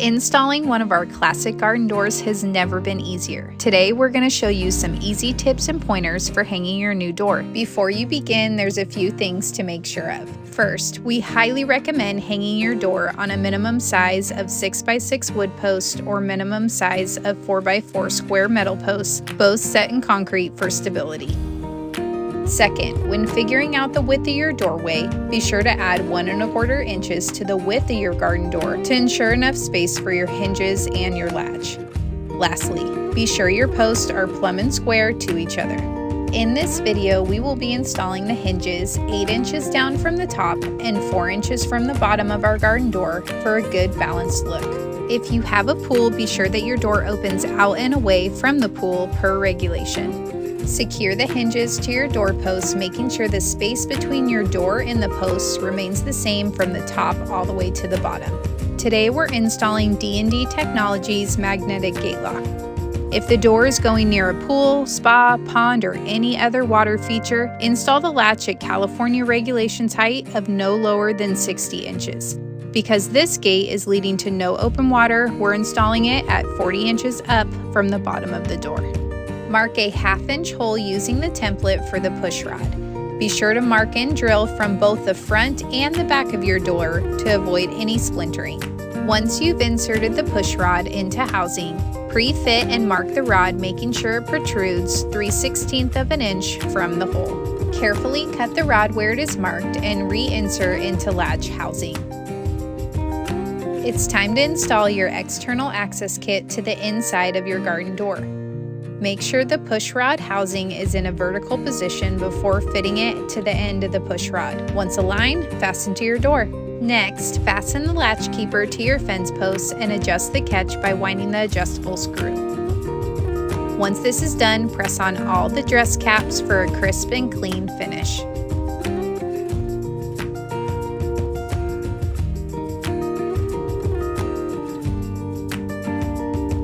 Installing one of our classic garden doors has never been easier. Today we're going to show you some easy tips and pointers for hanging your new door. Before you begin, there's a few things to make sure of. First, we highly recommend hanging your door on a minimum size of 6x6 wood post or minimum size of 4x4 square metal posts, both set in concrete for stability. Second, when figuring out the width of your doorway, be sure to add 1 1/4 inches to the width of your garden door to ensure enough space for your hinges and your latch. Lastly, be sure your posts are plumb and square to each other. In this video, we will be installing the hinges 8 inches down from the top and 4 inches from the bottom of our garden door for a good balanced look. If you have a pool, be sure that your door opens out and away from the pool per regulation. Secure the hinges to your doorposts, making sure the space between your door and the posts remains the same from the top all the way to the bottom. Today we're installing D&D Technologies magnetic gate lock. If the door is going near a pool, spa, pond, or any other water feature, install the latch at California regulations height of no lower than 60 inches. Because this gate is leading to no open water, we're installing it at 40 inches up from the bottom of the door. Mark a 1/2 inch hole using the template for the push rod. Be sure to mark and drill from both the front and the back of your door to avoid any splintering. Once you've inserted the push rod into housing, pre-fit and mark the rod, making sure it protrudes 3/16 of an inch from the hole. Carefully cut the rod where it is marked and reinsert into latch housing. It's time to install your external access kit to the inside of your garden door. Make sure the push rod housing is in a vertical position before fitting it to the end of the push rod. Once aligned, fasten to your door. Next, fasten the latch keeper to your fence posts and adjust the catch by winding the adjustable screw. Once this is done, press on all the dress caps for a crisp and clean finish.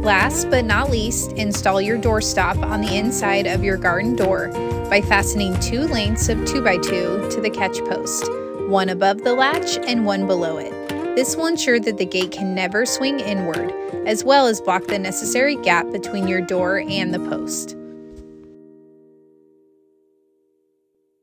Last but not least, install your doorstop on the inside of your garden door by fastening 2 lengths of 2x2 to the catch post, 1 above the latch and 1 below it. This will ensure that the gate can never swing inward, as well as block the necessary gap between your door and the post.